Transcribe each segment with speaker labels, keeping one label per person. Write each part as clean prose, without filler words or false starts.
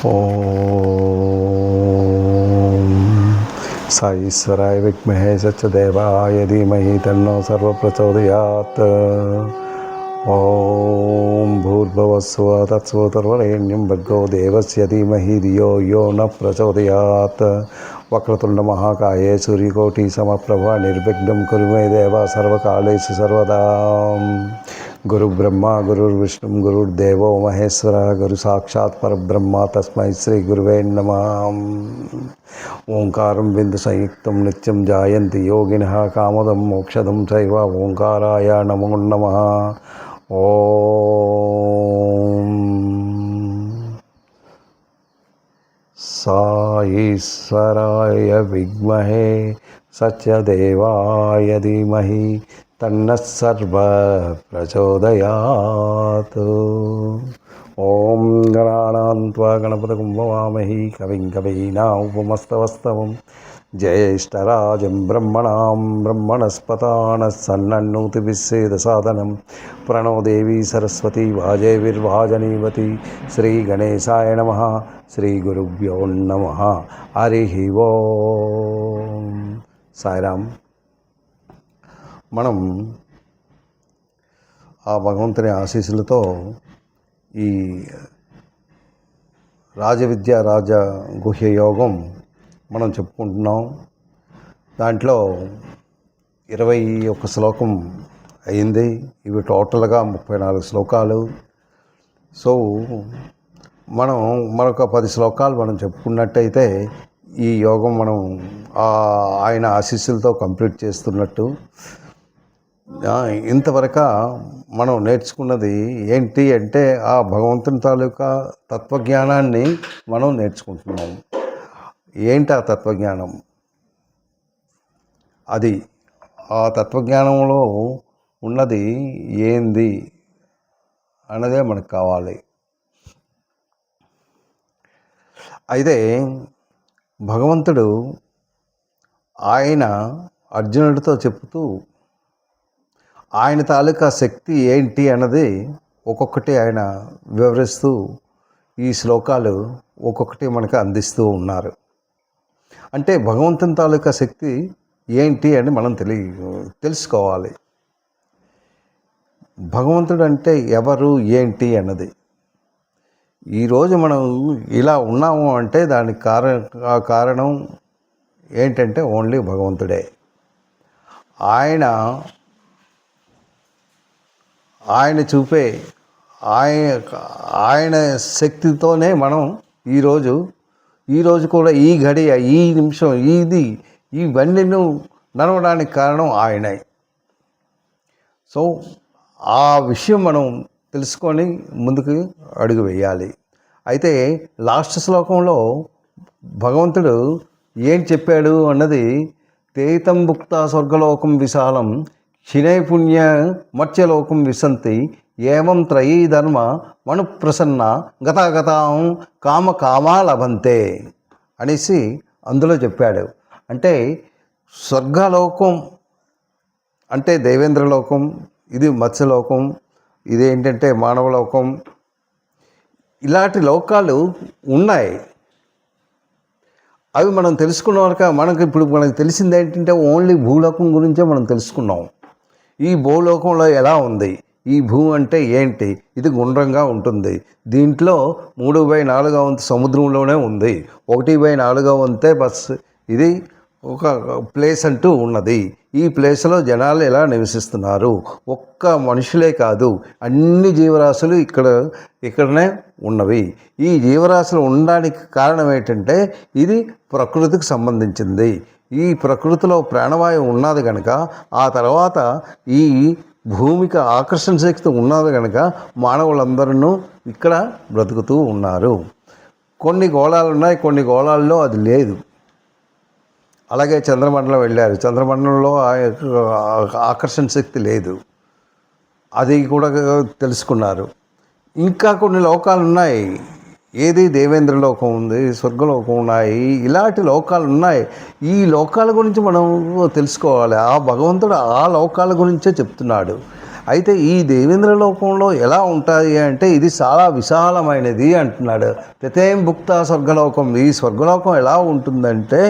Speaker 1: ఓం సాईश्वराय विद्महे सत्यदेवाय धीमहि तन्नो सर्वप्रचोदयात्। ఓం భూర్భువస్సువ తత్సవితుర్వరేణ్యం భర్గో దేవస్య ధీమహి ధియో యో న ప్రచోదయాత్। వక్రతుండ మహాకాయే సూర్యకోటి సమప్రభ నిర్విఘ్నం కురు మే దేవ సర్వకాలేషు సర్వదా। గురుబ్రహ్మ గురుర్విష్ణు గురుర్దేవో మహేశ్వర గురు సాక్షాత్ పరబ్రహ్మ తస్మై శ్రీ గురువే నమః। ఓంకారం బిందు సంయుక్తం నిత్యం జాయంతి యోగినః కామదం మోక్షదం చైవ ఓంకారాయ నమో నమః। ఓం సాईश्वराय విద్మహే సత్యదేవాయ ధీమహి తన్నః సర్వః ప్రచోదయాత్। ఓం గణానాం త్వా గణపతిం భవామహి కవిం కవీనాముపమస్తవస్తవం జ్యేష్ఠరాజం బ్రహ్మణాం బ్రహ్మణస్పతానః సన్నన్నోతిభిస్సేదసాదనం ప్రణో దేవీ సరస్వతి వాజేవిర్వాజనీవతి। శ్రీ గణేశాయ నమః। శ్రీ గురుభ్యో నమః। హరి ఓం సాయిరామ్। మనం ఆ భగవంతుని ఆశీస్సులతో ఈ రాజవిద్య రాజగుహ్య యోగం మనం చెప్పుకుంటున్నాం। దాంట్లో 21 శ్లోకం అయింది। ఇవి టోటల్గా 34 శ్లోకాలు। సో మనం మరొక 10 శ్లోకాలు మనం చెప్పుకున్నట్టయితే ఈ యోగం మనం ఆయన ఆశీస్సులతో కంప్లీట్ చేస్తున్నట్టు। ఇంతవరకు మనం నేర్చుకున్నది ఏంటి అంటే ఆ భగవంతుని తాలూకా తత్వజ్ఞానాన్ని మనం నేర్చుకుంటున్నాం। ఏంటి ఆ తత్వజ్ఞానం? అది ఆ తత్వజ్ఞానంలో ఉన్నది ఏంది అన్నదే మనకు కావాలి। అయితే భగవంతుడు ఆయన అర్జునుడితో చెప్తూ ఆయన తాలూకా శక్తి ఏంటి అన్నది ఒక్కొక్కటి ఆయన వివరిస్తూ ఈ శ్లోకాలు ఒక్కొక్కటి మనకు అందిస్తూ ఉన్నారు। అంటే భగవంతుని తాలూకా శక్తి ఏంటి అని మనం తెలుసుకోవాలి। భగవంతుడు అంటే ఎవరు ఏంటి అన్నది ఈరోజు మనం ఇలా ఉన్నాము అంటే దానికి కారణం ఏంటంటే ఓన్లీ భగవంతుడే। ఆయన చూపే ఆయన శక్తితోనే మనం ఈరోజు కూడా ఈ గడియ ఈ నిమిషం ఇవన్నీ నడవడానికి కారణం ఆయనే। సో ఆ విషయం మనం తెలుసుకొని ముందుకు అడుగు వేయాలి। అయితే లాస్ట్ శ్లోకంలో భగవంతుడు ఏం చెప్పాడు అన్నది తేతం భుక్త స్వర్గలోకం విశాలం క్షిణై పుణ్య మత్స్యలోకం విశంతి ఏవం త్రయీ ధర్మ మనుప్రసన్న గతాగతాం కామా లభంతే అనేసి అందులో చెప్పాడు। అంటే స్వర్గలోకం అంటే దేవేంద్రలోకం, ఇది మత్స్యలోకం, ఇదేంటంటే మానవలోకం, ఇలాంటి లోకాలు ఉన్నాయి। అవి మనం తెలుసుకున్న వరకు మనకు తెలిసింది ఏంటంటే ఓన్లీ భూలోకం గురించే మనం తెలుసుకున్నాం। ఈ భూలోకంలో ఎలా ఉంది, ఈ భూమి అంటే ఏంటి, ఇది గుండ్రంగా ఉంటుంది, దీంట్లో 3/4 వంతు సముద్రంలోనే ఉంది, 1/4 వంతే బస్ ఇది ఒక ప్లేస్ అంటూ ఉన్నది, ఈ ప్లేస్లో జనాలు ఎలా నివసిస్తున్నారు, ఒక్క మనుషులే కాదు అన్ని జీవరాశులు ఇక్కడనే ఉన్నవి। ఈ జీవరాశులు ఉండడానికి కారణం ఏంటంటే ఇది ప్రకృతికి సంబంధించింది। ఈ ప్రకృతిలో ప్రాణవాయువు ఉన్నది కనుక ఆ తర్వాత ఈ భూమికి ఆకర్షణ శక్తి ఉన్నది కనుక మానవులందరూ ఇక్కడ బ్రతుకుతూ ఉన్నారు। కొన్ని గోళాలు ఉన్నాయి, కొన్ని గోళాల్లో అది లేదు। అలాగే చంద్రమండలం వెళ్ళారు, చంద్రమండలంలో ఆకర్షణ శక్తి లేదు, అది కూడా తెలుసుకున్నారు। ఇంకా కొన్ని లోకాలు ఉన్నాయి, ఏది దేవేంద్రలోకం ఉంది, స్వర్గలోకం ఉన్నాయి, ఇలాంటి లోకాలు ఉన్నాయి। ఈ లోకాల గురించి మనం తెలుసుకోవాలి। ఆ భగవంతుడు ఆ లోకాల గురించే చెప్తున్నాడు। అయితే ఈ దేవేంద్ర లోకంలో ఎలా ఉంటుంది అంటే ఇది చాలా విశాలమైనది అంటున్నాడు. తతేం భుక్త స్వర్గలోకం, ఈ స్వర్గలోకం ఎలా ఉంటుందంటే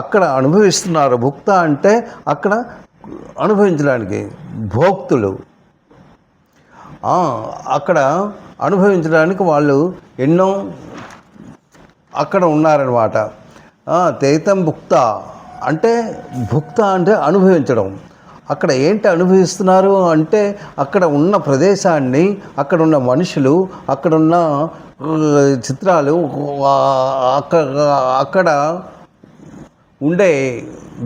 Speaker 1: అక్కడ అనుభవిస్తున్నారు. భుక్త అంటే అక్కడ అనుభవించడానికి, భోక్తులు అక్కడ అనుభవించడానికి వాళ్ళు ఎన్నో అక్కడ ఉన్నారనమాట. తైతం భుక్త అంటే భుక్త అంటే అనుభవించడం. అక్కడ ఏంటి అనుభవిస్తున్నారు అంటే అక్కడ ఉన్న ప్రదేశాన్ని, అక్కడ ఉన్న మనుషులు, అక్కడున్న చిత్రాలు, అక్కడ ఉండే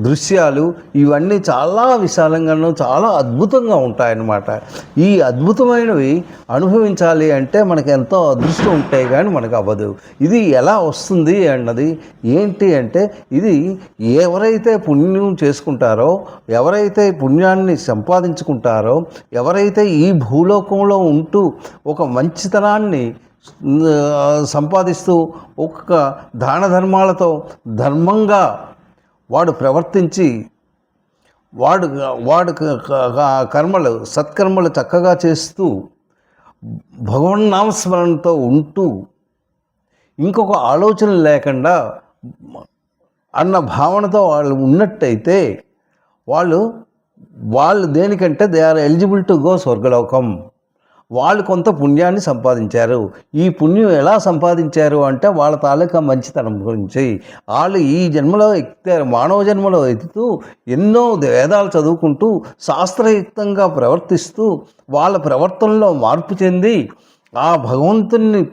Speaker 1: దృశ్యాలు ఇవన్నీ చాలా విశాలంగాను చాలా అద్భుతంగా ఉంటాయన్నమాట. ఈ అద్భుతమైనవి అనుభవించాలి అంటే మనకు ఎంతో అదృష్టం ఉంటాయి కానీ మనకు అవ్వదు. ఇది ఎలా వస్తుంది అన్నది ఏంటి అంటే ఇది ఎవరైతే పుణ్యం చేసుకుంటారో, ఎవరైతే పుణ్యాన్ని సంపాదించుకుంటారో, ఎవరైతే ఈ భూలోకంలో ఉంటూ ఒక మంచితనాన్ని సంపాదిస్తూ ఒక దాన ధర్మాలతో ధర్మంగా వాడు ప్రవర్తించి వాడు కర్మలు సత్కర్మలు చక్కగా చేస్తూ భగవన్నామస్మరణతో ఉంటూ ఇంకొక ఆలోచన లేకుండా అన్న భావనతో వాళ్ళు ఉన్నట్టయితే వాళ్ళు దేనికంటే they are eligible to go స్వర్గలోకం. వాళ్ళు కొంత పుణ్యాన్ని సంపాదించారు. ఈ పుణ్యం ఎలా సంపాదించారు అంటే వాళ్ళ తాలూకా మంచితనం గురించి. వాళ్ళు ఈ జన్మలో ఎత్తారు, మానవ జన్మలో ఎత్తుతూ ఎన్నో వేదాలు చదువుకుంటూ శాస్త్రయుక్తంగా ప్రవర్తిస్తూ వాళ్ళ ప్రవర్తనలో మార్పు చెంది ఆ భగవంతుని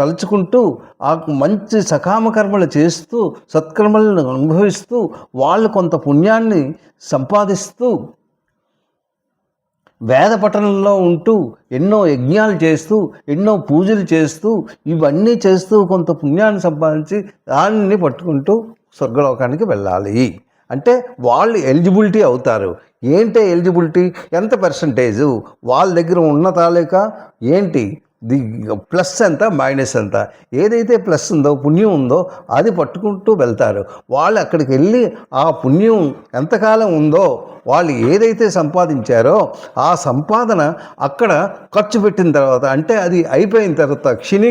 Speaker 1: తలుచుకుంటూ ఆ మంచి సకామ కర్మలు చేస్తూ సత్కర్మలను అనుభవిస్తూ వాళ్ళు కొంత పుణ్యాన్ని సంపాదిస్తూ వేద పఠనంలో ఉంటూ ఎన్నో యజ్ఞాలు చేస్తూ ఎన్నో పూజలు చేస్తూ ఇవన్నీ చేస్తూ కొంత పుణ్యాన్ని సంపాదించి దాన్ని పట్టుకుంటూ స్వర్గలోకానికి వెళ్ళాలి అంటే వాళ్ళు ఎలిజిబిలిటీ అవుతారు. ఏంటి ఎలిజిబిలిటీ, ఎంత పర్సంటేజు వాళ్ళ దగ్గర ఉన్న తాలూకా ఏంటి, ది ప్లస్ ఎంత మైనస్ ఎంత, ఏదైతే ప్లస్ ఉందో పుణ్యం ఉందో అది పట్టుకుంటూ వెళ్తారు. వాళ్ళు అక్కడికి వెళ్ళి ఆ పుణ్యం ఎంతకాలం ఉందో వాళ్ళు ఏదైతే సంపాదించారో ఆ సంపాదన అక్కడ ఖర్చు పెట్టిన తర్వాత అంటే అది అయిపోయిన తర్వాత క్షిణి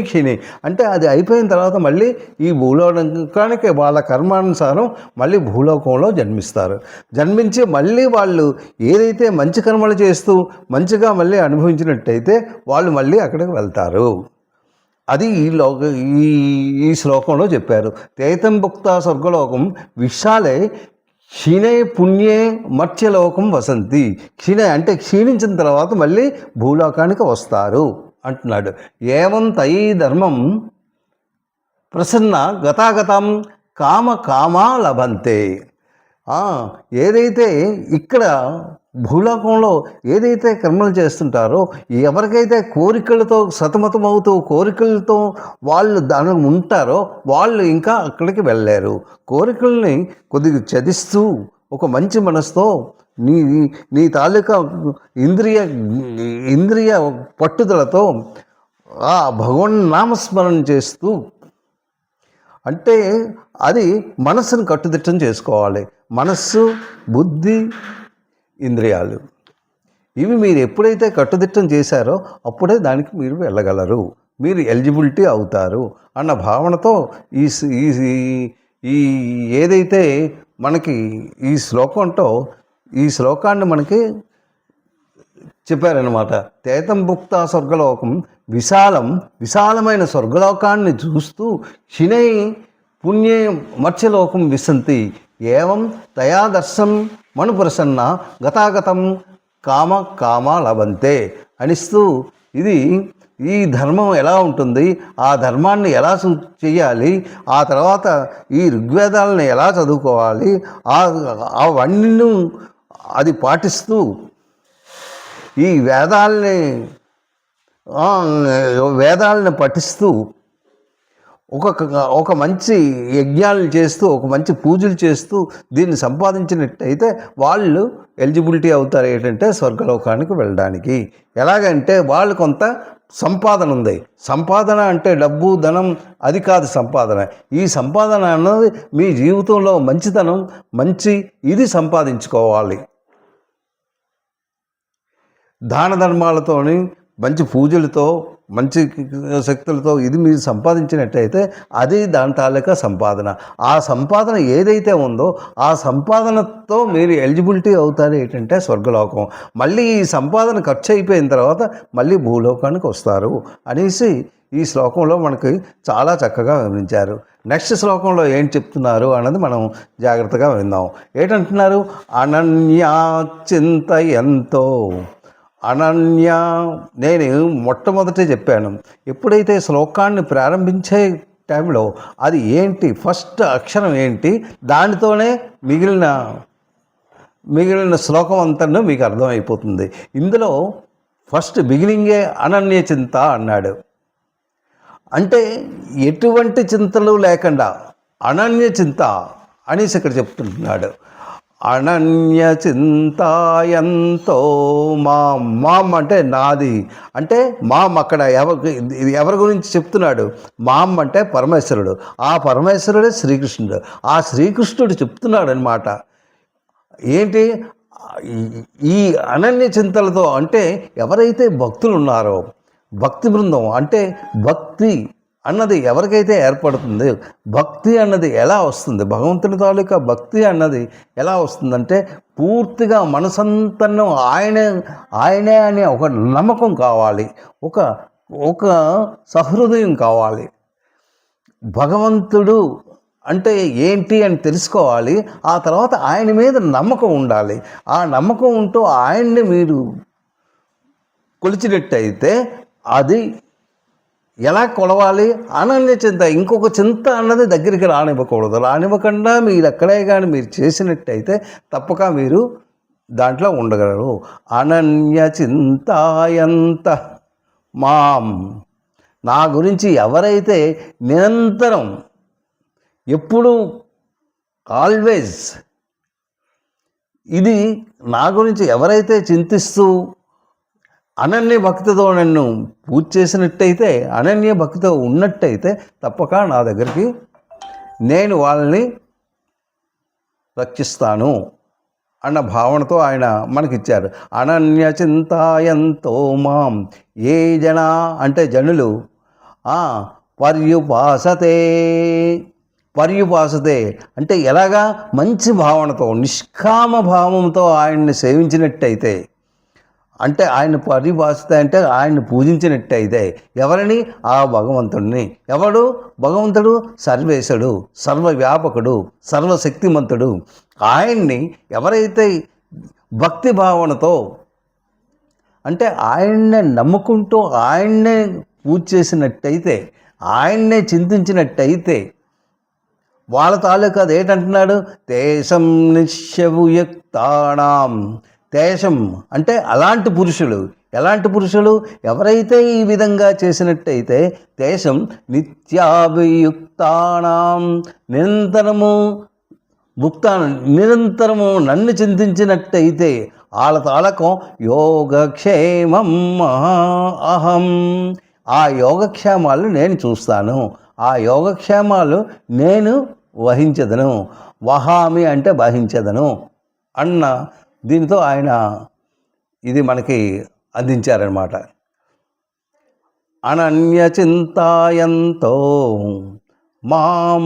Speaker 1: అంటే అది అయిపోయిన తర్వాత మళ్ళీ ఈ భూలోకానికి వాళ్ళ కర్మానుసారం మళ్ళీ భూలోకంలో జన్మిస్తారు. జన్మించి మళ్ళీ వాళ్ళు ఏదైతే మంచి కర్మలు చేస్తూ మంచిగా మళ్ళీ అనుభవించినట్టయితే వాళ్ళు మళ్ళీ అక్కడికి వెళ్తారు. అది ఈ శ్లోకంలో చెప్పారు. తైతం భుక్త స్వర్గలోకం విశాలే క్షీణే పుణ్యే మర్త్యలోకం వసంతి. అంటే క్షీణించిన తర్వాత మళ్ళీ భూలోకానికి వస్తారు అంటున్నాడు. ఏవం తై ధర్మం ప్రసన్న గతాగతం కామా లభంతే. ఏదైతే ఇక్కడ భూలోకంలో ఏదైతే కర్మలు చేస్తుంటారో ఎవరికైతే కోరికలతో సతమతమవుతూ కోరికలతో వాళ్ళు దాని ఉంటారో వాళ్ళు ఇంకా అక్కడికి వెళ్ళలేరు. కోరికల్ని కొద్దిగా చదిస్తూ ఒక మంచి మనసుతో నీ తాలూకా ఇంద్రియ పట్టుదలతో ఆ భగవన్ నామస్మరణ చేస్తూ అంటే అది మనస్సును కట్టుదిట్టం చేసుకోవాలి. మనస్సు, బుద్ధి, ఇంద్రియాలు ఇవి మీరు ఎప్పుడైతే కట్టుదిట్టం చేశారో అప్పుడే దానికి మీరు వెళ్ళగలరు, మీరు ఎలిజిబిలిటీ అవుతారు అన్న భావనతో ఈ ఏదైతే మనకి ఈ శ్లోకాన్ని మనకి చెప్పారనమాట. తేతం భుక్త స్వర్గలోకం విశాలమైన స్వర్గలోకాన్ని చూస్తూ క్షిణై పుణ్యే మత్స్యలోకం విశంతి. ఏవం తయాదర్శం మనుప్రసన్న గతాగతం కామా లభంతే అనిస్తూ ఇది ఈ ధర్మం ఎలా ఉంటుంది, ఆ ధర్మాన్ని ఎలా చేయాలి, ఆ తర్వాత ఈ ఋగ్వేదాలను ఎలా చదువుకోవాలి, అవన్నీ అది పాటిస్తూ ఈ వేదాలని పఠిస్తూ ఒక మంచి యజ్ఞాలు చేస్తూ ఒక మంచి పూజలు చేస్తూ దీన్ని సంపాదించినట్టయితే వాళ్ళు ఎలిజిబిలిటీ అవుతారు ఏంటంటే స్వర్గలోకానికి వెళ్ళడానికి. ఎలాగంటే వాళ్ళు కొంత సంపాదన ఉంది. సంపాదన అంటే డబ్బు ధనం అది కాదు సంపాదన. ఈ సంపాదన అన్నది మీ జీవితంలో మంచితనం ఇది సంపాదించుకోవాలి. దాన ధర్మాలతోని, మంచి పూజలతో, మంచి శక్తులతో ఇది మీరు సంపాదించినట్టయితే అది దాని తాలూకా సంపాదన. ఆ సంపాదన ఏదైతే ఉందో ఆ సంపాదనతో మీరు ఎలిజిబిలిటీ అవుతారు ఏంటంటే స్వర్గలోకం. మళ్ళీ ఈ సంపాదన ఖర్చు అయిపోయిన తర్వాత మళ్ళీ భూలోకానికి వస్తారు అనేసి ఈ శ్లోకంలో మనకి చాలా చక్కగా వివరించారు. నెక్స్ట్ శ్లోకంలో ఏం చెప్తున్నారు అన్నది మనం జాగ్రత్తగా విందాం. ఏంటంటున్నారు? అనన్యా చింతయంతో. అనన్య, నేను మొట్టమొదటే చెప్పాను, ఎప్పుడైతే శ్లోకాన్ని ప్రారంభించే టైంలో అది ఏంటి, ఫస్ట్ అక్షరం ఏంటి, దానితోనే మిగిలిన శ్లోకం అంతా మీకు అర్థమైపోతుంది. ఇందులో ఫస్ట్ బిగినింగే అనన్య చింత అన్నాడు. అంటే ఎటువంటి చింతలు లేకుండా అనన్య చింత అనేసి ఇక్కడ చెప్తున్నాడు. అనన్య చింతాయంతో మాం అంటే నాది, అంటే మాం అక్కడ ఎవరి గురించి చెప్తున్నాడు? మాం అంటే పరమేశ్వరుడు. ఆ పరమేశ్వరుడే శ్రీకృష్ణుడు. ఆ శ్రీకృష్ణుడు చెప్తున్నాడు అనమాట. ఏంటి ఈ అనన్య చింతలతో అంటే ఎవరైతే భక్తులు ఉన్నారో, భక్తి బృందం అంటే భక్తి అన్నది ఎవరికైతే ఏర్పడుతుంది, భక్తి అన్నది ఎలా వస్తుంది, భగవంతుని తాలూకా భక్తి అన్నది ఎలా వస్తుందంటే పూర్తిగా మనసంతను ఆయనే అనే ఒక నమ్మకం కావాలి, ఒక సహృదయం కావాలి. భగవంతుడు అంటే ఏంటి అని తెలుసుకోవాలి. ఆ తర్వాత ఆయన మీద నమ్మకం ఉండాలి. ఆ నమ్మకం ఉంటూ ఆయన్ని మీరు కొలిచినట్టయితే అది ఎలా కొలవాలి? అనన్య చింత, ఇంకొక చింత అన్నది దగ్గరికి రానివ్వకూడదు. రానివ్వకుండా మీరు ఎక్కడే కానీ మీరు చేసినట్టయితే తప్పక మీరు దాంట్లో ఉండగలరు. అనన్య చింతాయంత మాం, నా గురించి ఎవరైతే నిరంతరం ఎప్పుడు ఆల్వేస్ ఇది నా గురించి ఎవరైతే చింతిస్తూ అనన్య భక్తితో నన్ను పూజ చేసినట్టయితే, అనన్య భక్తితో ఉన్నట్టయితే తప్పక నా దగ్గరికి నేను వాళ్ళని రక్షిస్తాను అన్న భావనతో ఆయన మనకిచ్చారు. అనన్య చింతాయంతో మాం ఏ జన అంటే జనులు పర్యుపాసతే అంటే ఎలాగా? మంచి భావనతో, నిష్కామ భావంతో ఆయన్ని సేవించినట్టయితే, అంటే ఆయన పరిభాషిత అంటే ఆయన్ని పూజించినట్టయితే, ఎవరిని? ఆ భగవంతుడిని. ఎవడు భగవంతుడు? సర్వేశుడు, సర్వవ్యాపకుడు, సర్వశక్తిమంతుడు. ఆయన్ని ఎవరైతే భక్తి భావనతో అంటే ఆయన్నే నమ్ముకుంటూ ఆయన్నే పూజ చేసినట్టయితే, ఆయన్నే చింతించినట్టయితే వాళ్ళ తాలూకా అది ఏంటంటున్నాడు? తేషం నిశ్చవుయుక్తానాం. తేషం అంటే అలాంటి పురుషులు. ఎలాంటి పురుషులు? ఎవరైతే ఈ విధంగా చేసినట్టయితే తేషం నిత్యాభియుక్తానాం, నిరంతరము నన్ను చింతించినట్టయితే వాళ్ళ తాలకం యోగక్షేమం అహం. ఆ యోగక్షేమాలు నేను చూస్తాను, ఆ యోగక్షేమాలు నేను వహించదను. వహామి అంటే వహించదను అన్న దీనితో ఆయన ఇది మనకి అందించారనమాట. అనన్య చింతాయంతో మాం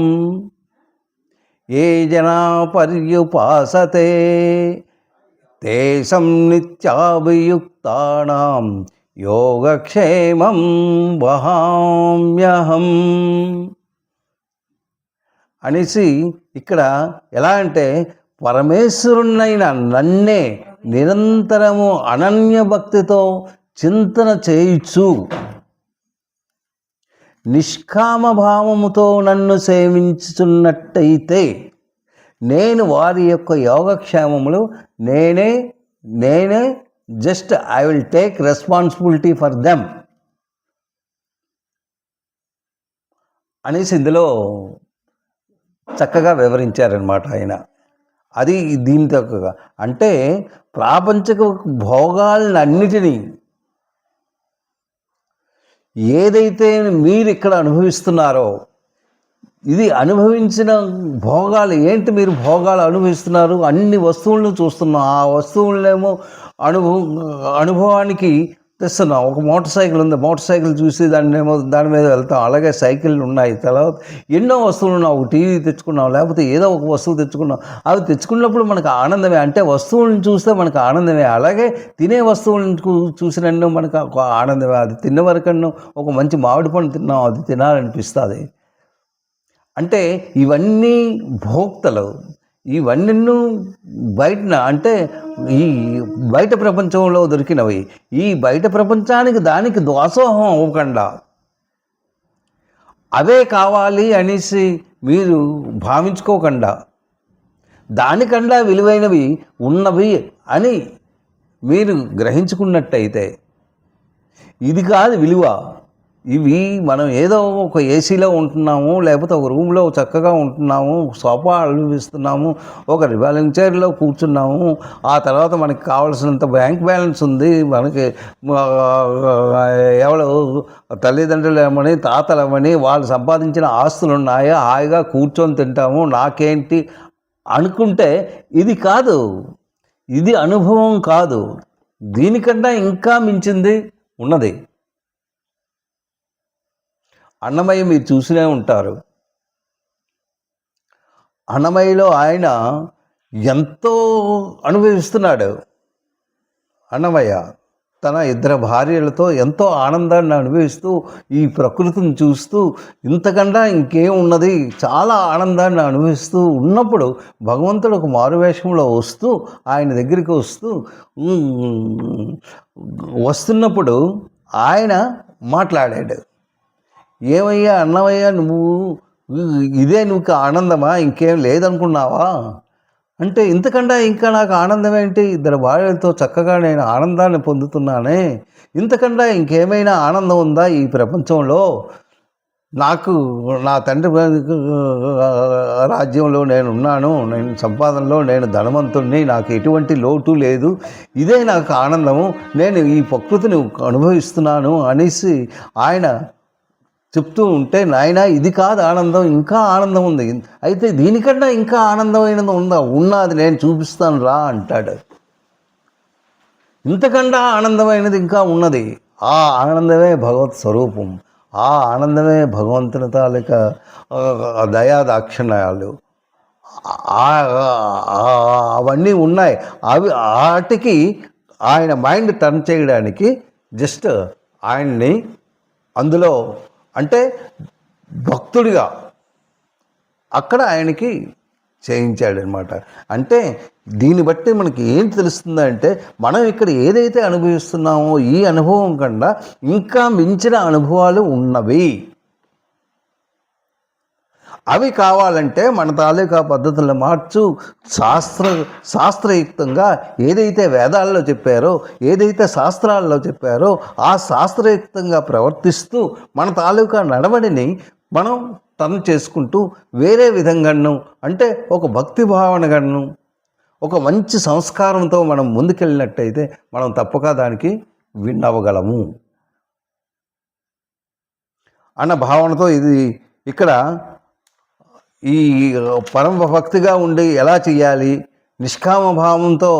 Speaker 1: ఏ జనా పర్యుపాసతే తేషం నిత్యాభియుక్తానాం యోగక్షేమం వహామ్యహం అనేసి ఇక్కడ ఎలా అంటే పరమేశ్వరునైన నన్నే నిరంతరము అనన్య భక్తితో చింతన చేయుచు నిష్కామ భావముతో నన్ను సేవించుతున్నట్టయితే నేను వారి యొక్క యోగక్షేమములు నేనే just I will take responsibility for them అనేసి ఇందులో చక్కగా వివరించారనమాట ఆయన. అది దీనితో అంటే ప్రాపంచిక భోగాలన్నిటినీ ఏదైతే మీరు ఇక్కడ అనుభవిస్తున్నారో ఇది అనుభవించిన భోగాలు ఏంటి, మీరు భోగాలు అనుభవిస్తున్నారు, అన్ని వస్తువులను చూస్తున్నాం, ఆ వస్తువులనేమో అనుభవానికి తెస్తున్నాం. ఒక మోటార్ సైకిల్ ఉంది, మోటార్ సైకిల్ చూసి దాని మీద వెళ్తాం. అలాగే సైకిళ్ళు ఉన్నాయి, తర్వాత ఎన్నో వస్తువులు ఉన్నాయి. ఒక టీవీ తెచ్చుకున్నాం, లేకపోతే ఏదో ఒక వస్తువు తెచ్చుకున్నాం. అవి తెచ్చుకున్నప్పుడు మనకు ఆనందమే, అంటే వస్తువులను చూస్తే మనకు ఆనందమే. అలాగే తినే వస్తువులను చూసినన్ను మనకు ఒక ఆనందమే. అది తిన్న వరకన్నా ఒక మంచి మామిడి పండు తిన్నాం, అది తినాలనిపిస్తుంది. అంటే ఇవన్నీ భోక్తలు, ఇవన్నీ బయటన, అంటే ఈ బయట ప్రపంచంలో దొరికినవి. ఈ బయట ప్రపంచానికి దానికి దాసోహం అవ్వకుండా అవే కావాలి అనేసి మీరు భావించుకోకుండా, దానికన్నా విలువైనవి ఉన్నవి అని మీరు గ్రహించుకున్నట్టయితే, ఇది కాదు విలువ. ఇవి మనం ఏదో ఒక ఏసీలో ఉంటున్నాము, లేకపోతే ఒక రూమ్లో చక్కగా ఉంటున్నాము, సోఫా అనుభవిస్తున్నాము, ఒక రివాలింగ్ చైర్లో కూర్చున్నాము, ఆ తర్వాత మనకి కావాల్సినంత బ్యాంక్ బ్యాలెన్స్ ఉంది, మనకి ఎవరు తల్లిదండ్రులేమని తాతలేమని వాళ్ళు సంపాదించిన ఆస్తులు ఉన్నాయా, హాయిగా కూర్చొని తింటాము, నాకేంటి అనుకుంటే ఇది కాదు, ఇది అనుభవం కాదు. దీనికన్నా ఇంకా మించింది ఉన్నది. అన్నమయ్య మీరు చూసినే ఉంటారు. అన్నమయ్యలో ఆయన ఎంతో అనుభవిస్తున్నాడు. అన్నమయ్య తన 2 భార్యలతో ఎంతో ఆనందాన్ని అనుభవిస్తూ, ఈ ప్రకృతిని చూస్తూ, ఇంతకన్నా ఇంకేం ఉన్నది, చాలా ఆనందాన్ని అనుభవిస్తూ ఉన్నప్పుడు భగవంతుడు ఒక మారువేషంలో వస్తూ ఆయన దగ్గరికి వస్తున్నప్పుడు ఆయన మాట్లాడాడు. ఏమయ్యా అన్నమయ్యా, నువ్వు ఆనందమా, ఇంకేం లేదనుకున్నావా అంటే, ఇంతకన్నా ఇంకా నాకు ఆనందం ఏంటి, 2 భార్యలతో చక్కగా నేను ఆనందాన్ని పొందుతున్నానే, ఇంతకన్నా ఇంకేమైనా ఆనందం ఉందా ఈ ప్రపంచంలో? నాకు నా తండ్రి రాజ్యంలో నేనున్నాను, నేను సంపాదనలో నేను ధనవంతుణ్ణి, నాకు ఎటువంటి లోటు లేదు, ఇదే నాకు ఆనందము, నేను ఈ ప్రకృతిని అనుభవిస్తున్నాను అనేసి ఆయన చెప్తూ ఉంటే, నాయన ఇది కాదు ఆనందం, ఇంకా ఆనందం ఉంది, అయితే దీనికన్నా ఇంకా ఆనందమైనది ఉన్నది నేను చూపిస్తాను రా అంటాడు. ఇంతకన్నా ఆనందమైనది ఇంకా ఉన్నది. ఆ ఆనందమే భగవత్ స్వరూపం, ఆ ఆనందమే భగవంతుని తాలూక దయాదాక్షిణ్యాలు, అవన్నీ ఉన్నాయి. వాటికి ఆయన మైండ్ టర్న్ చేయడానికి జస్ట్ ఆయన్ని అందులో, అంటే భక్తుడిగా అక్కడ ఆయనకి చేయించాడనమాట. అంటే దీన్ని బట్టి మనకి ఏం తెలుస్తుందంటే, మనం ఇక్కడ ఏదైతే అనుభవిస్తున్నామో ఈ అనుభవం కన్నా ఇంకా మించిన అనుభవాలు ఉన్నవి. అవి కావాలంటే మన తాలూకా పద్ధతులను మార్చు, శాస్త్రయుక్తంగా ఏదైతే వేదాల్లో చెప్పారో, ఏదైతే శాస్త్రాల్లో చెప్పారో ఆ శాస్త్రయుక్తంగా ప్రవర్తిస్తూ మన తాలూకా నడవడిని మనం టర్న్ చేసుకుంటూ వేరే విధంగాను, అంటే ఒక భక్తి భావనగాను, ఒక మంచి సంస్కారంతో మనం ముందుకెళ్ళినట్టయితే మనం తప్పక దానికి విన్ అవ్వగలము అన్న భావనతో ఇది ఇక్కడ ఈ పరమ భక్తిగా ఉండి ఎలా చేయాలి, నిష్కామ భావంతో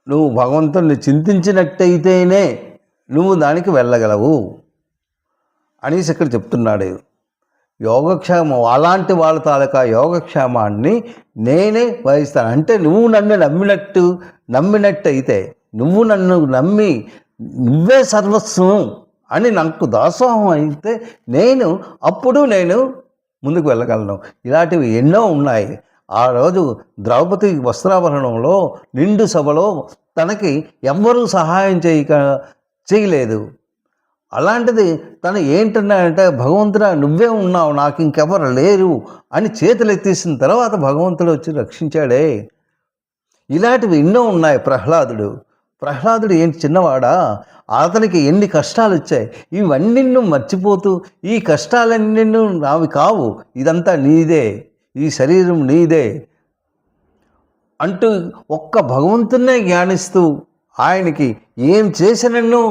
Speaker 1: నువ్వు భగవంతుని చింతించినట్టయితేనే నువ్వు దానికి వెళ్ళగలవు అనేసి ఇక్కడ చెప్తున్నాడు. యోగక్షేమం, అలాంటి వాళ్ళ తాలూకా యోగక్షేమాన్ని నేనే వహిస్తాను. అంటే నువ్వు నన్ను నమ్మినట్టయితే, నువ్వు నన్ను నమ్మి నువ్వే సర్వస్వం అని నాకు దాసోహం అయితే అప్పుడు నేను ముందుకు వెళ్ళగలను. ఇలాంటివి ఎన్నో ఉన్నాయి. ఆ రోజు ద్రౌపది వస్త్రాభరణంలో నిండు సభలో తనకి ఎవ్వరూ సహాయం చేయలేదు. అలాంటిది తను ఏంటన్నాడంటే, భగవంతుడా నువ్వే ఉన్నావు, నాకు ఇంకెవరు లేరు అని చేతులు ఎత్తేసిన తర్వాత భగవంతుడు వచ్చి రక్షించాడే. ఇలాంటివి ఎన్నో ఉన్నాయి. ప్రహ్లాదుడు ఏంటి చిన్నవాడా, అతనికి ఎన్ని కష్టాలు వచ్చాయి, ఇవన్నీ మర్చిపోతూ ఈ కష్టాలన్నీ నావి కావు, ఇదంతా నీదే, ఈ శరీరం నీదే అంటూ ఒక్క భగవంతున్నే జ్ఞానిస్తూ ఆయనకి ఏం చేసినన్ను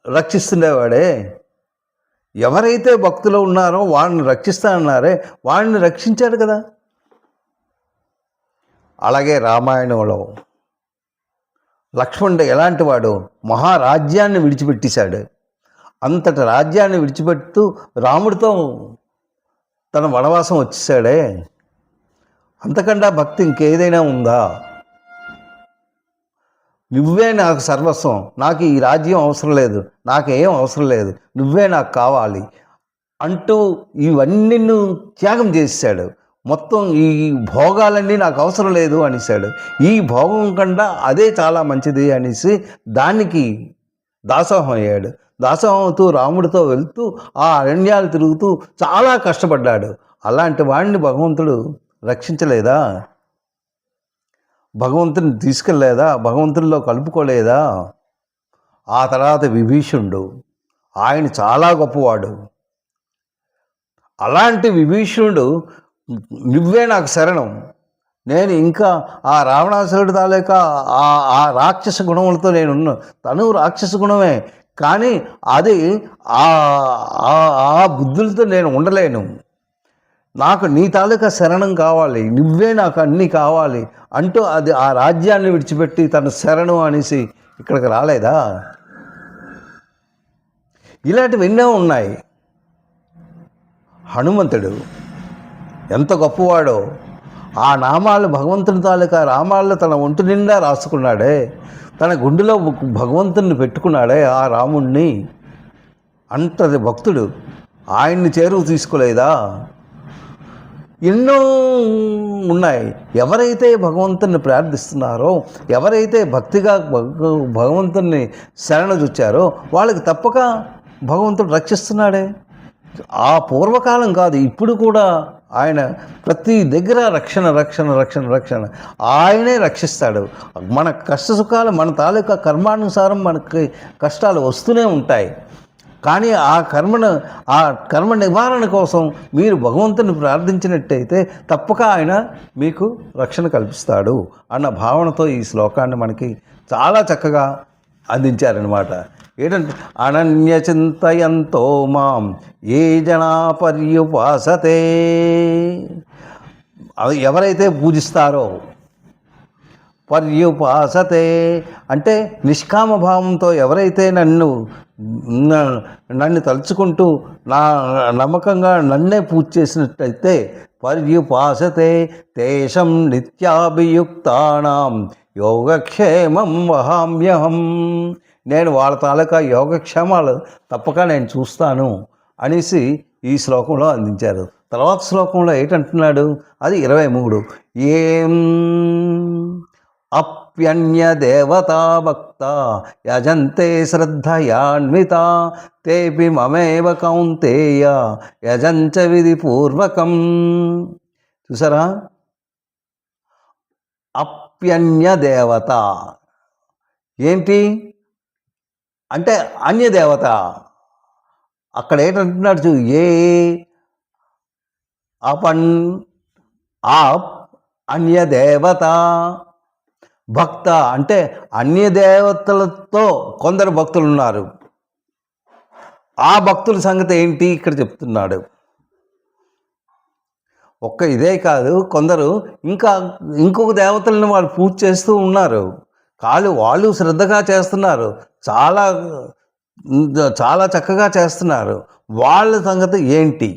Speaker 1: రక్షిస్తుండేవాడే. ఎవరైతే భక్తులు ఉన్నారో వాళ్ళని రక్షిస్తానన్నారే వాళ్ళని రక్షించాడు కదా. అలాగే రామాయణంలో లక్ష్మణుడు ఎలాంటి వాడు, మహారాజ్యాన్ని విడిచిపెట్టేశాడు. అంతటి రాజ్యాన్ని విడిచిపెడుతూ రాముడితో తన వనవాసం వచ్చేసాడే. అంతకన్నా భక్తి ఇంకేదైనా ఉందా? నువ్వే నాకు సర్వస్వం, నాకు ఈ రాజ్యం అవసరం లేదు, నాకేం అవసరం లేదు, నువ్వే నాకు కావాలి అంటూ ఇవన్నీ త్యాగం చేశాడు. మొత్తం ఈ భోగాలన్నీ నాకు అవసరం లేదు అనేసాడు. ఈ భోగం కన్నా అదే చాలా మంచిది అనేసి దానికి దాసోహం అయ్యాడు. దాసోహం అవుతూ రాముడితో వెళ్తూ ఆ అరణ్యాలు తిరుగుతూ చాలా కష్టపడ్డాడు. అలాంటి వాడిని భగవంతుడు రక్షించలేదా? భగవంతుని తీసుకెళ్ళలేదా? భగవంతునిలో కలుపుకోలేదా? ఆ తర్వాత విభీషణుడు, ఆయన చాలా గొప్పవాడు. అలాంటి విభీషణుడు నువ్వే నాకు శరణం, నేను ఇంకా ఆ రావణాసురుడి తాలూక ఆ రాక్షస గుణములతో నేనున్నా, తను రాక్షస గుణమే, కానీ అది ఆ బుద్ధులతో నేను ఉండలేను, నాకు నీ తాలూకా శరణం కావాలి, నువ్వే నాకు అన్నీ కావాలి అంటూ అది ఆ రాజ్యాన్ని విడిచిపెట్టి తన శరణం అనేసి ఇక్కడికి రాలేదా? ఇలాంటివి ఎన్నో ఉన్నాయి. హనుమంతుడు ఎంత గొప్పవాడో, ఆ నామాలు భగవంతుని తాలూకా రామాల్లో తన ఒంటి నిండా రాసుకున్నాడే, తన గుండెలో భగవంతుని పెట్టుకున్నాడే ఆ రాముణ్ణి. అంతటి భక్తుడు ఆయన్ని చేరువ తీసుకోలేదా? ఎన్నో ఉన్నాయి. ఎవరైతే భగవంతుని ప్రార్థిస్తున్నారో, ఎవరైతే భక్తిగా భగవంతుని శరణజొచ్చారో వాళ్ళకి తప్పక భగవంతుడు రక్షిస్తున్నాడే. ఆ పూర్వకాలం కాదు, ఇప్పుడు కూడా ఆయన ప్రతి దగ్గర రక్షణ రక్షణ రక్షణ రక్షణ ఆయనే రక్షిస్తాడు. మన కష్ట సుఖాలు మన తాలూకా కర్మానుసారం మనకి కష్టాలు వస్తూనే ఉంటాయి. కానీ ఆ కర్మ నివారణ కోసం మీరు భగవంతుని ప్రార్థించినట్టయితే తప్పక ఆయన మీకు రక్షణ కల్పిస్తాడు అన్న భావనతో ఈ శ్లోకాన్ని మనకి చాలా చక్కగా అందించారనమాట. ఏంటంటే అనన్య చింతయంతో మాం ఏ జనా పర్యుపాసతే, అది ఎవరైతే పూజిస్తారో, పర్యుపాసతే అంటే నిష్కామ భావంతో ఎవరైతే నన్ను తలుచుకుంటూ నా నమ్మకంగా నన్నే పూజ చేసినట్టయితే, పర్యుపాసతే తేషం నిత్యాభియుక్తానాం యోగక్షేమం వహామ్యహం, నేను వాళ్ళ తాలూకా యోగక్షేమాలు తప్పక నేను చూస్తాను అనేసి ఈ శ్లోకంలో అందించారు. తర్వాత శ్లోకంలో ఏంటంటున్నాడు, అది 23. ఏం అప్యన్య దేవతా భక్త యజంతే శ్రద్ధయాన్విత తేపి మమేవ కౌంతేయ యజంచ విధిపూర్వకం. చూసారా, అప్యన్య దేవత ఏంటి అంటే అన్యదేవత. అక్కడ ఏంటంటున్నాడు చూ, ఏ అపన్ ఆప్ అన్యదేవత భక్త అంటే అన్యదేవతలతో కొందరు భక్తులు ఉన్నారు. ఆ భక్తుల సంగతి ఏంటి ఇక్కడ చెప్తున్నాడు. ఇదే కాదు, కొందరు ఇంకొక దేవతలను వాళ్ళు పూజ చేస్తూ ఉన్నారు. వాళ్ళు శ్రద్ధగా చేస్తున్నారు, చాలా చాలా చక్కగా చేస్తున్నారు. వాళ్ళ సంగతి ఏంటి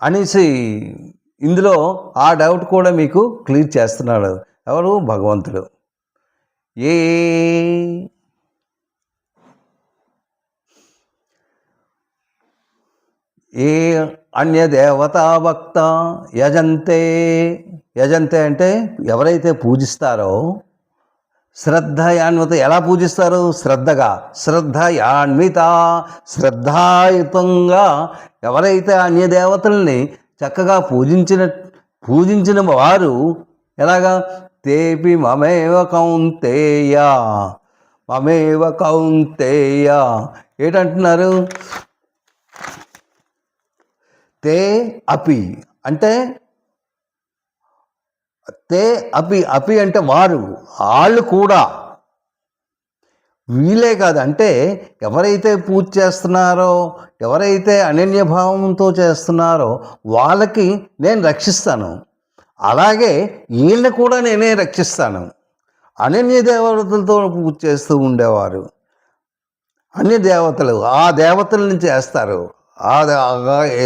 Speaker 1: అనేసి ఇందులో ఆ డౌట్ కూడా మీకు క్లియర్ చేస్తున్నాడు. ఎవరు? భగవంతుడు. ఏ అన్యదేవతా భక్త యజంతే అంటే ఎవరైతే పూజిస్తారో, శ్రద్ధయాన్విత ఎలా పూజిస్తారు? శ్రద్ధయాన్విత శ్రద్ధాయుతంగా ఎవరైతే అన్యదేవతల్ని చక్కగా పూజించిన వారు ఎలాగా? తేపి మమేవ కౌంతేయ ఏంటంటున్నారు? తే అపి అంటే తే అపి అంటే వాళ్ళు కూడా వీలే కాదు. అంటే ఎవరైతే పూజ చేస్తున్నారో, ఎవరైతే అనన్యభావంతో చేస్తున్నారో వాళ్ళకి నేను రక్షిస్తాను. అలాగే వీళ్ళని కూడా నేనే రక్షిస్తాను. అనన్య దేవతలతో పూజ చేస్తూ ఉండేవారు, అన్య దేవతలు ఆ దేవతలను చేస్తారు.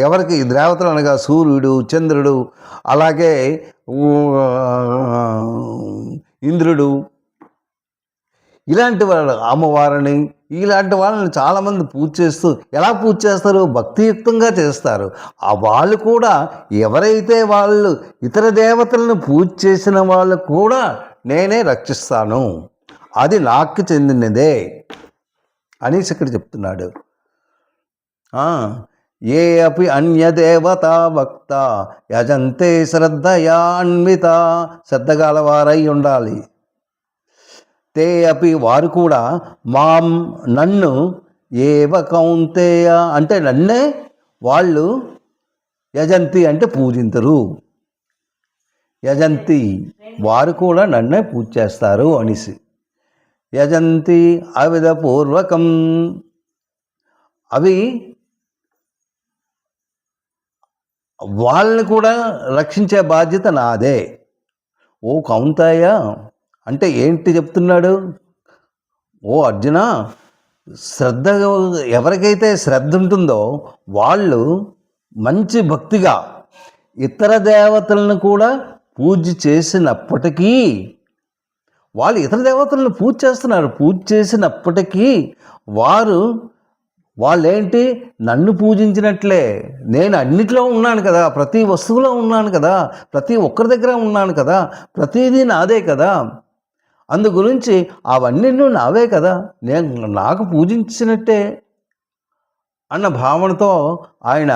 Speaker 1: ఎవరికి దేవతలు అనగా సూర్యుడు, చంద్రుడు, అలాగే ఇంద్రుడు, ఇలాంటి వాళ్ళు, అమ్మవారిని, ఇలాంటి వాళ్ళని చాలామంది పూజ చేస్తూ ఎలా పూజ చేస్తారు? భక్తియుక్తంగా చేస్తారు. ఆ వాళ్ళు కూడా ఎవరైతే వాళ్ళు ఇతర దేవతలను పూజ చేసిన వాళ్ళు కూడా నేనే రక్షిస్తాను, అది నాకు చెందినదే అనేసి ఇక్కడ చెప్తున్నాడు. ఏ అపి అన్యదేవతా భక్త యజంతే శ్రద్ధయా అన్విత, శ్రద్ధగలవారై ఉండాలి. తే అపి వారు కూడా మాం నన్ను ఏవ కౌంతేయ అంటే నన్నే వాళ్ళు యజంతి అంటే పూజించరు, యజంతి వారు కూడా నన్నే పూజ చేస్తారు అనేసి. యజంతి అవిధ పూర్వకం, అవి వాళ్ళని కూడా రక్షించే బాధ్యత నాదే. ఓ కౌంతేయ అంటే ఏంటి చెప్తున్నాడు? ఓ అర్జున, శ్రద్ధ ఎవరికైతే శ్రద్ధ ఉంటుందో వాళ్ళు మంచి భక్తిగా ఇతర దేవతలను కూడా పూజ చేసినప్పటికీ, వాళ్ళు ఇతర దేవతలను పూజ చేస్తున్నారు, పూజ చేసినప్పటికీ వాళ్ళేంటి నన్ను పూజించినట్లే. నేను అన్నిట్లో ఉన్నాను కదా, ప్రతి వస్తువులో ఉన్నాను కదా, ప్రతి ఒక్కరి దగ్గర ఉన్నాను కదా, ప్రతిదీ నాదే కదా, అందు గురించి అవన్నీ నావే కదా, నేను నాకు పూజించినట్టే అన్న భావనతో ఆయన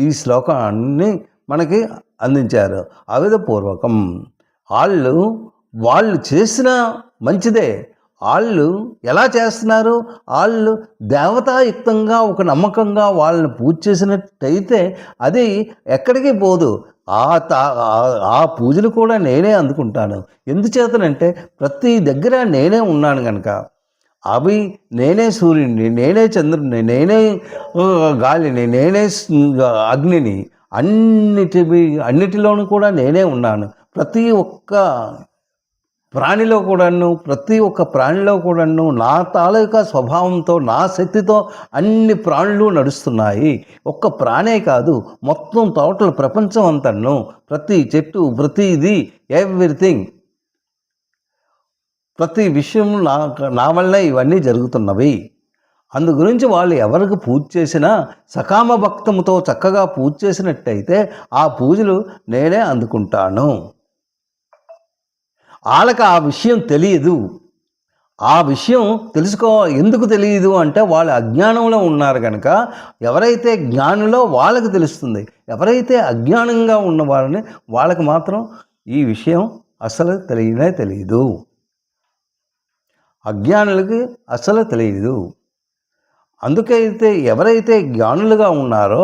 Speaker 1: ఈ శ్లోకాన్ని మనకి అందించారు. అవిధ పూర్వకం, వాళ్ళు చేసిన మంచిదే. వాళ్ళు ఎలా చేస్తున్నారు? వాళ్ళు దేవతాయుక్తంగా ఒక నమ్మకంగా వాళ్ళని పూజ చేసినట్టయితే అది ఎక్కడికి పోదు. ఆ పూజలు కూడా నేనే అందుకుంటాను. ఎందుచేతనంటే ప్రతి దగ్గర నేనే ఉన్నాను కనుక. అవి నేనే సూర్యుడిని, నేనే చంద్రుడిని, నేనే గాలిని, నేనే అగ్నిని, అన్నిటిలోనూ కూడా నేనే ఉన్నాను. ప్రతి ఒక్క ప్రాణిలో కూడాను నా తాలూకా స్వభావంతో, నా శక్తితో అన్ని ప్రాణులు నడుస్తున్నాయి. ఒక్క ప్రాణే కాదు, మొత్తం టోటల్ ప్రపంచం అంతను, ప్రతి చెట్టు, ప్రతిది, ఎవ్రీథింగ్, ప్రతి విషయం నా వల్లే ఇవన్నీ జరుగుతున్నవి. అందు గురించి వాళ్ళు ఎవరికి పూజ చేసినా సకామ భక్తముతో చక్కగా పూజ చేసినట్టయితే ఆ పూజలు నేనే అందుకుంటాను. వాళ్ళకి ఆ విషయం తెలియదు. ఆ విషయం ఎందుకు తెలియదు అంటే వాళ్ళు అజ్ఞానంలో ఉన్నారు కనుక. ఎవరైతే జ్ఞానంలో వాళ్ళకి తెలుస్తుంది, ఎవరైతే అజ్ఞానంగా ఉన్న వాళ్ళకి మాత్రం ఈ విషయం అసలు తెలియదు. అజ్ఞానులకి అసలు తెలియదు. అందుకైతే ఎవరైతే జ్ఞానులుగా ఉన్నారో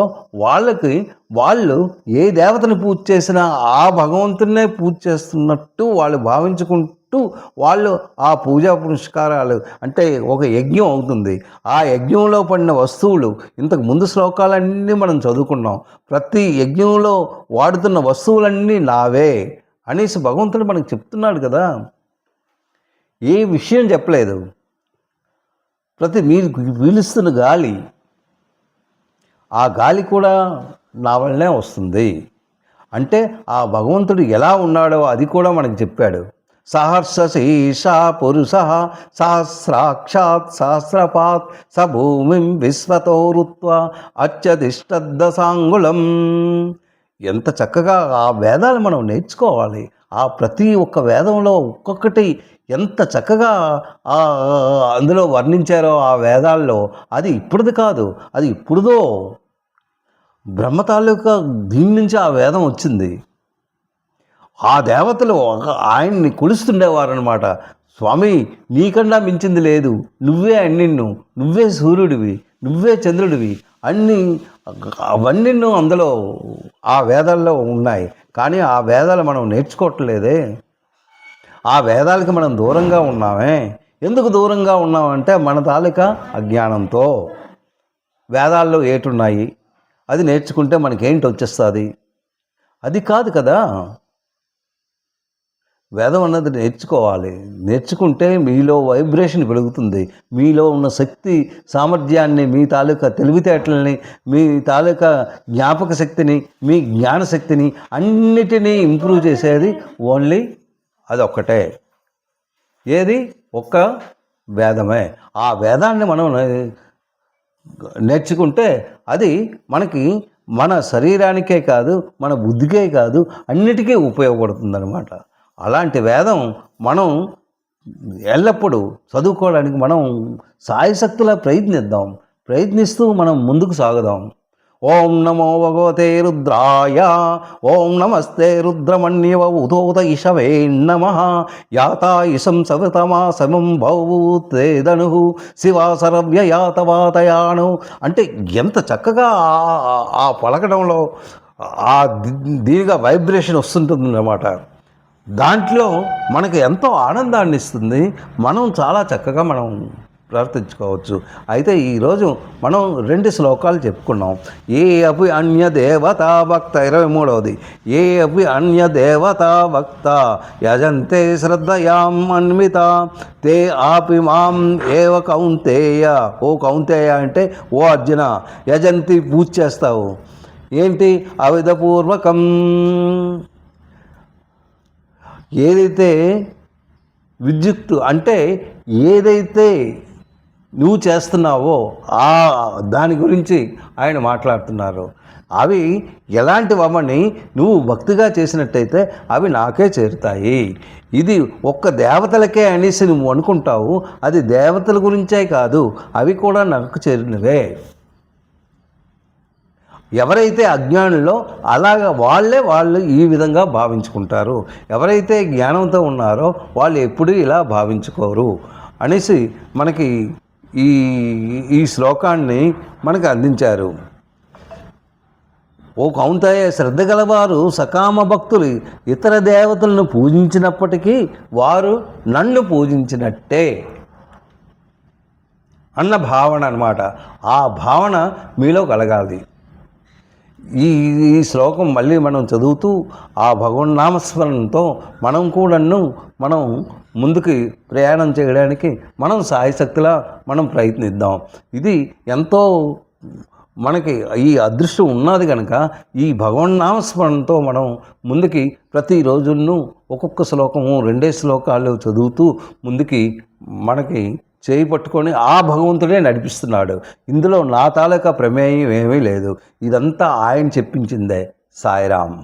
Speaker 1: వాళ్ళు ఏ దేవతను పూజ చేసినా ఆ భగవంతున్నే పూజ చేస్తున్నట్టు వాళ్ళు భావించుకుంటూ వాళ్ళు ఆ పూజా పురస్కారాలు, అంటే ఒక యజ్ఞం అవుతుంది. ఆ యజ్ఞంలో పడిన వస్తువులు, ఇంతకు ముందు శ్లోకాలన్నీ మనం చదువుకున్నాం. ప్రతి యజ్ఞంలో వాడుతున్న వస్తువులన్నీ నావే అనేసి భగవంతుడు మనకు చెప్తున్నాడు కదా. ఏ విషయం చెప్పలేదు. మీరు పీలుస్తున్న గాలి, ఆ గాలి కూడా నా వల్లనే వస్తుంది. అంటే ఆ భగవంతుడు ఎలా ఉన్నాడో అది కూడా మనకు చెప్పాడు. సహర్ష శీర్ష పురుష సహస్రాక్షాత్ సహస్రపాత్ స భూమిం విశ్వతో రుత్వా అత్యతిష్టదశాంగుళం. ఎంత చక్కగా ఆ వేదాలు మనం నేర్చుకోవాలి. ఆ ప్రతి ఒక్క వేదంలో ఒక్కొక్కటి ఎంత చక్కగా అందులో వర్ణించారో ఆ వేదాల్లో. అది ఇప్పుడుది కాదు, అది ఇప్పుడుదో. బ్రహ్మ తాలూకా దీని నుంచి ఆ వేదం వచ్చింది. ఆ దేవతలు ఆయన్ని కొలుస్తుండేవారనమాట. స్వామి, నీకన్నా మించింది లేదు, నువ్వే అన్నిన్ను, నువ్వే సూర్యుడివి, నువ్వే చంద్రుడివి, అవన్నీ అందులో ఆ వేదాల్లో ఉన్నాయి. కానీ ఆ వేదాలు మనం నేర్చుకోవట్లేదే, ఆ వేదాలకి మనం దూరంగా ఉన్నామే. ఎందుకు దూరంగా ఉన్నామంటే మన తాలూకా అజ్ఞానంతో. వేదాల్లో ఏటున్నాయి, అది నేర్చుకుంటే మనకేంటి వచ్చేస్తుంది? అది కాదు కదా. వేదం అన్నది నేర్చుకోవాలి. నేర్చుకుంటే మీలో వైబ్రేషన్ పెరుగుతుంది. మీలో ఉన్న శక్తి సామర్థ్యాన్ని, మీ తాలూకా తెలివితేటలని, మీ తాలూకా జ్ఞాపక శక్తిని, మీ జ్ఞానశక్తిని అన్నిటినీ ఇంప్రూవ్ చేసేది ఓన్లీ అదొక్కటే. ఏది? ఒక్క వేదమే. ఆ వేదాన్ని మనం నేర్చుకుంటే అది మనకి మన శరీరానికే కాదు, మన బుద్ధికే కాదు, అన్నిటికీ ఉపయోగపడుతుందన్నమాట. అలాంటి వేదం మనం ఎల్లప్పుడూ చదువుకోవడానికి మనం సాయశక్తులా ప్రయత్నిస్తూ మనం ముందుకు సాగుదాం. ఓం నమో భగవతే రుద్రాయ. ఓం నమస్తే రుద్రమణ్యవ ఉదోత ఇషవే నమః. యాతాయిషం సవితమాసమం భౌతేదను శివాసరవ్యయాతవాతయాను. అంటే ఎంత చక్కగా ఆ పలకడంలో ఆ దీనిగా వైబ్రేషన్ వస్తుంటుందన్నమాట. దాంట్లో మనకు ఎంతో ఆనందాన్ని ఇస్తుంది. మనం చాలా చక్కగా మనం ప్రార్థించుకోవచ్చు. అయితే ఈరోజు మనం 2 శ్లోకాలు చెప్పుకున్నాం. ఏ అపి అన్య దేవతా భక్త 23వది. ఏ అపి అన్య దేవతా భక్త యజంతే శ్రద్ధయాం అన్విత తే ఆపి మాం ఏవ కౌంతేయ. ఓ కౌంతేయ అంటే ఓ అర్జున, యజంతి పూజ చేస్తావు. ఏంటి? అవిధపూర్వకం. ఏదైతే విద్యుత్తు అంటే ఏదైతే నువ్వు చేస్తున్నావో దాని గురించి ఆయన మాట్లాడుతున్నారు. అవి ఎలాంటివని నువ్వు భక్తిగా చేసినట్టయితే అవి నాకే చేరుతాయి. ఇది ఒక్క దేవతలకే అనేసి నువ్వు అనుకుంటావు. అది దేవతల గురించే కాదు, అవి కూడా నాకు చేరినవే. ఎవరైతే అజ్ఞానుల్లో వాళ్ళు ఈ విధంగా భావించుకుంటారు. ఎవరైతే జ్ఞానంతో ఉన్నారో వాళ్ళు ఎప్పుడూ ఇలా భావించుకోరు అనేసి మనకి ఈ శ్లోకాన్ని మనకు అందించారు. ఓ కౌంతేయ, శ్రద్ధ గలవారు సకామ భక్తులు ఇతర దేవతలను పూజించినప్పటికీ వారు నన్ను పూజించినట్టే అన్న భావన అన్నమాట. ఆ భావన మీలో కలగాలి. ఈ శ్లోకం మళ్ళీ మనం చదువుతూ ఆ భగవన్నామస్మరణతో మనం ముందుకి ప్రయాణం చేయడానికి మనం సాయశక్తిలా మనం ప్రయత్నిద్దాం. ఇది ఎంతో మనకి ఈ అదృష్టం ఉన్నది కనుక ఈ భగవన్నామస్మరణతో మనం ముందుకి ప్రతిరోజును ఒక్కొక్క శ్లోకము 2 శ్లోకాలు చదువుతూ ముందుకి మనకి చేయి పట్టుకొని ఆ భగవంతుడే నడిపిస్తున్నాడు. ఇందులో నా తాలూకా ప్రమేయం ఏమీ లేదు. ఇదంతా ఆయన చెప్పించిందే. సాయిరామ్.